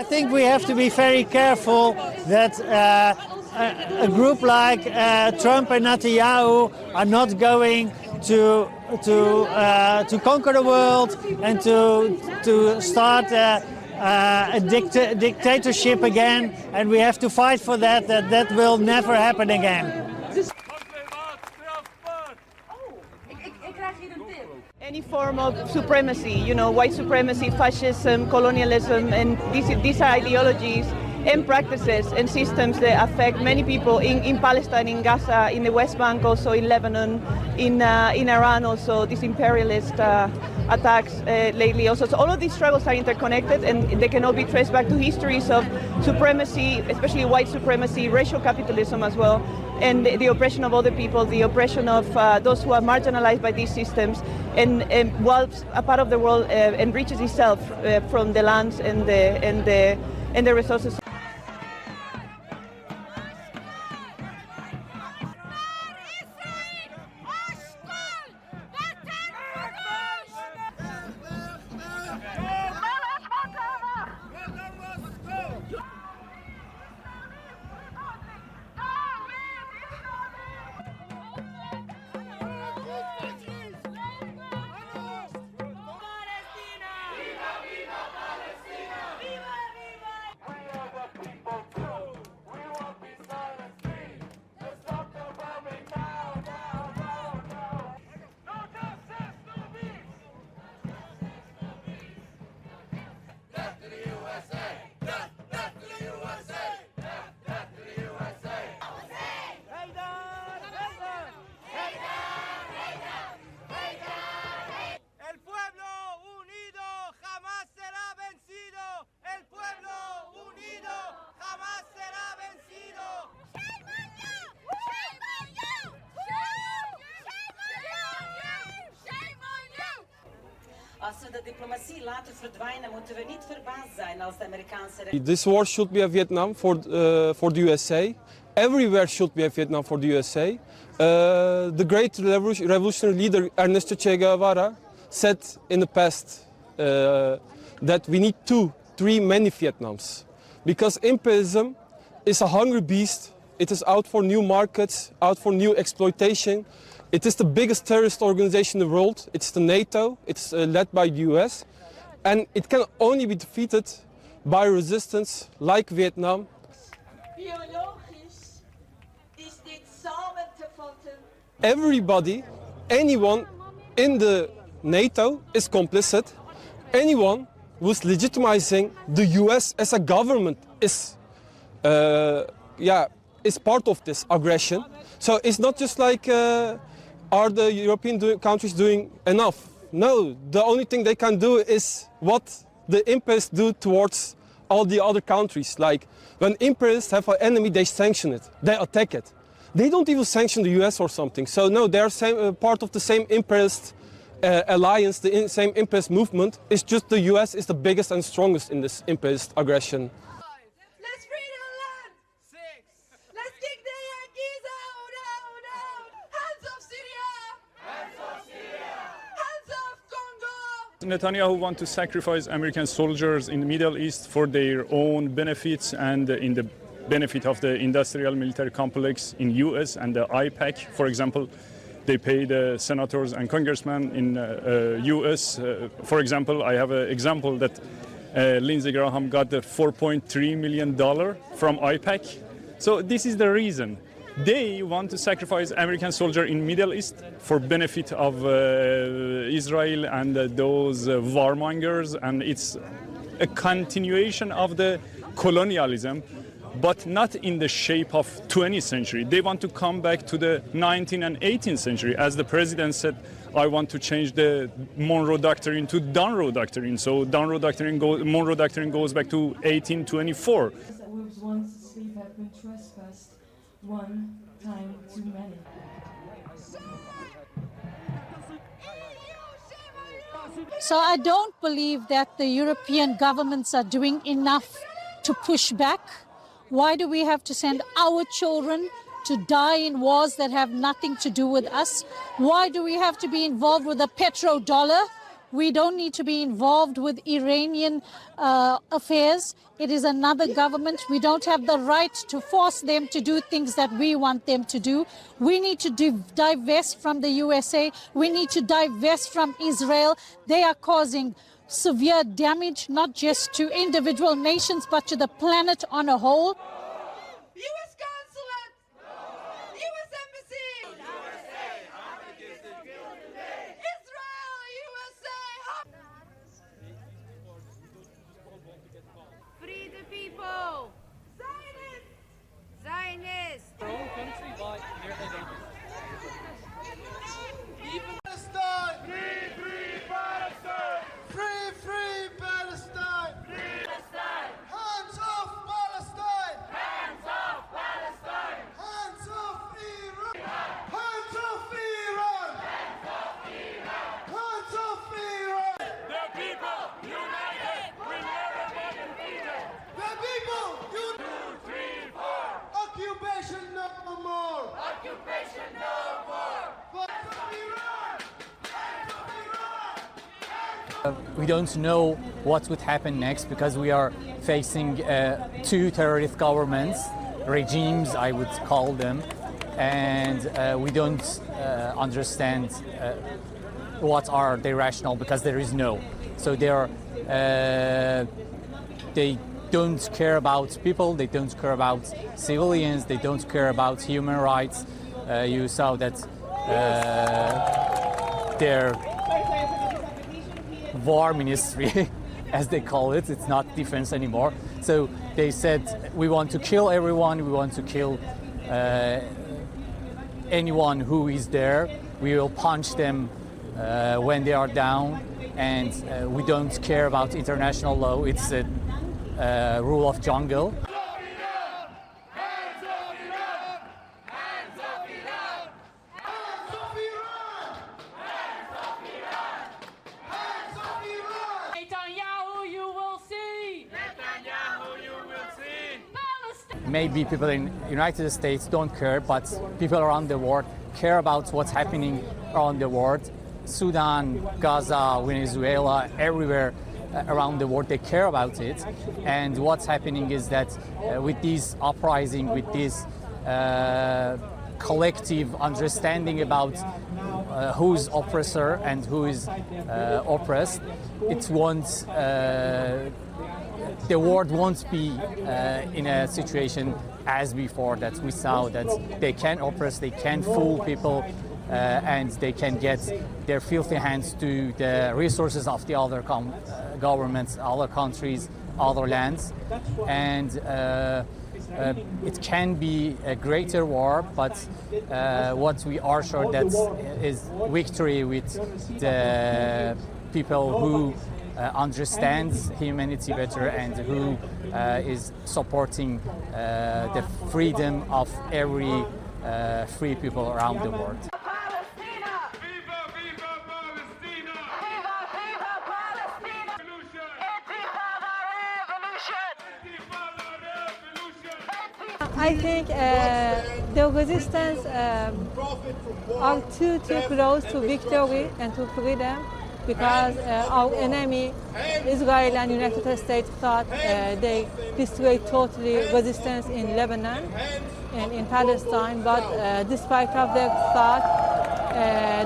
I think we have to be very careful that a group like Trump and Netanyahu are not going to conquer the world and to start a dictatorship again, and we have to fight for that. That will never happen again. Any form of supremacy, you know, white supremacy, fascism, colonialism, and these are ideologies and practices and systems that affect many people in Palestine, in Gaza, in the West Bank, also in Lebanon, in Iran, also these imperialist attacks lately also. So all of these struggles are interconnected, and they can all be traced back to histories of supremacy, especially white supremacy, racial capitalism as well, and the oppression of other people, the oppression of those who are marginalized by these systems, and while a part of the world enriches itself from the lands and the resources. This war should be a Vietnam for the USA. Everywhere should be a Vietnam for the USA. The great revolutionary leader Ernesto Che Guevara said in the past that we need 2, 3 many Vietnams, because imperialism is a hungry beast. It is out for new markets, out for new exploitation. It is the biggest terrorist organization in the world. It's the NATO. It's led by the US. And it can only be defeated by resistance like Vietnam. Everybody, anyone in the NATO is complicit. Anyone who's legitimizing the US as a government is part of this aggression. So it's not just like, are the European countries doing enough? No, the only thing they can do is what the imperialists do towards all the other countries. Like when imperialists have an enemy, they sanction it, they attack it. They don't even sanction the US or something. So no, they are part of the same imperialist alliance, the same imperialist movement. It's just the US is the biggest and strongest in this imperialist aggression. Netanyahu wants to sacrifice American soldiers in the Middle East for their own benefits and in the benefit of the industrial military complex in US and the IPAC. For example, they pay the senators and congressmen in US. For example, I have an example that Lindsey Graham got the $4.3 million from IPAC. So this is the reason. They want to sacrifice American soldiers in Middle East for benefit of Israel and those warmongers, and it's a continuation of the colonialism, but not in the shape of 20th century. They want to come back to the 19th and 18th century. As the president said, I want to change the Monroe Doctrine to Monroe Doctrine. So Monroe Doctrine goes back to 1824. Once sleep had been trespassed. One time too many. So I don't believe that the European governments are doing enough to push back. Why do we have to send our children to die in wars that have nothing to do with us? Why do we have to be involved with a petrodollar We don't need to be involved with Iranian affairs. It is another government. We don't have the right to force them to do things that we want them to do. We need to divest from the USA. We need to divest from Israel. They are causing severe damage, not just to individual nations, but to the planet on a whole. U.S. consulate! U.S. embassy! Israel! USA! Free the people! Zionists! Zionists! Their own country by their identity. Palestine! Free, free Palestine! Free, free Palestine! Free Palestine! Hands off Palestine! Hands off Palestine! Hands off Iran! Hands off Iran! Hands off Iran! Hands off Iran! The people united will never be defeated! The people united! 2, 3, 4! Occupation no more! Occupation no more! Hands off Iran! Hands off Iran! We don't know what would happen next because we are facing two terrorist governments, regimes I would call them, and we don't understand what are their rationale because there is no. So they don't care about people, they don't care about civilians, they don't care about human rights. You saw that their war ministry, as they call it, it's not defense anymore. So they said, we want to kill everyone, we want to kill anyone who is there. We will punch them when they are down, and we don't care about international law. It's a rule of jungle. Maybe people in the United States don't care, but people around the world care about what's happening around the world. Sudan, Gaza, Venezuela, everywhere around the world, they care about it. And what's happening is that with this uprising, with this collective understanding about who's oppressor and who is oppressed, it won't. The world won't be in a situation as before, that we saw that they can oppress, they can fool people, and they can get their filthy hands to the resources of the other governments, other countries, other lands. And it can be a greater war, but what we are sure that is victory with the people who understands humanity better and who is supporting the freedom of every free people around the world. I think the resistance are too close to victory and to freedom, because our enemy, Israel and United States, thought they destroyed totally resistance in Lebanon and in Palestine. But despite of their thought,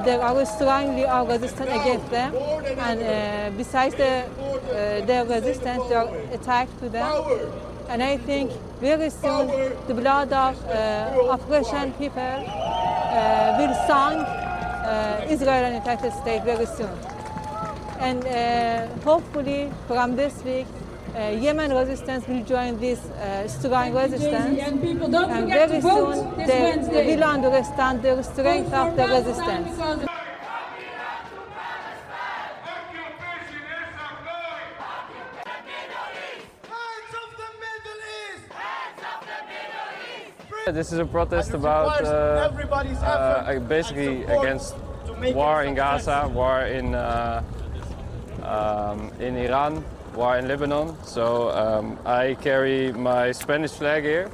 they are strongly are resistant against them. And besides their resistance, they are attacked to them. And I think very soon the blood of oppression people will song Israel and United States very soon. And hopefully from this week, Yemen resistance will join this strong resistance. And very soon they will understand the strength of the resistance. This is a protest about basically against war in Gaza, war in Iran, war in Lebanon. So I carry my Spanish flag here.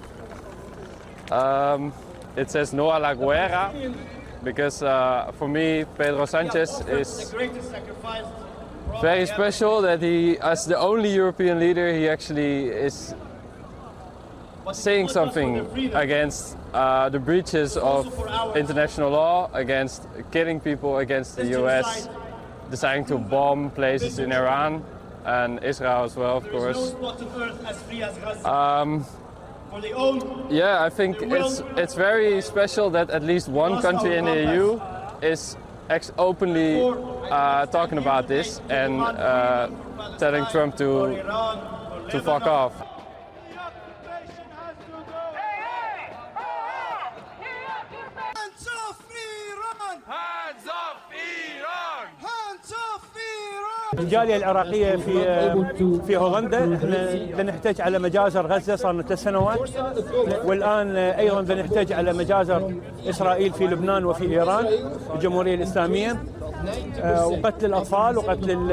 It says "No a la guerra," because for me, Pedro Sanchez is very special that he, as the only European leader, he actually is saying something against the breaches of international law, against killing people, against the US, deciding to bomb places in Iran and Israel as well, of course. Yeah, I think it's very special that at least one country in the EU is openly talking about this and telling Trump to fuck off. Hands off Iran! Hands off Iran! Hands off Iran! الجالية العراقية في هولندا احنا بنحتاج على مجازر غزة صار لنا 3 سنوات، والآن أيضا بنحتاج على مجازر إسرائيل في لبنان وفي إيران الجمهورية الإسلامية، وقتل الأطفال وقتل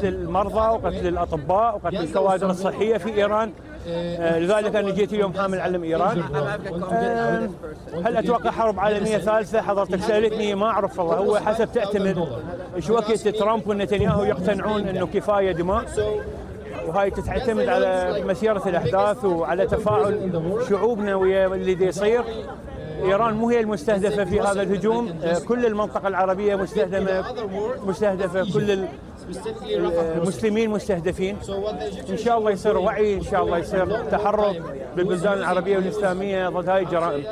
المرضى وقتل الأطباء وقتل الكوادر الصحية في إيران. لذلك أنا جيت اليوم حامل علم إيران. هل أتوقع حرب عالمية ثالثة؟ حضرتك سألتني ما أعرف والله، هو حسب تعتمد إيش وقت ترامب ونتنياهو يقتنعون إنه كفاية دماء، وهاي تعتمد على مسيرة الأحداث وعلى تفاعل شعوبنا ويا اللي يصير. إيران مو هي المستهدفة في هذا الهجوم، كل المنطقة العربية مستهدفة، كل المسلمين مستهدفين. إن شاء الله يصير وعي، إن شاء الله يصير تحرك بالبلدان العربية والإسلامية ضد هاي الجرائم.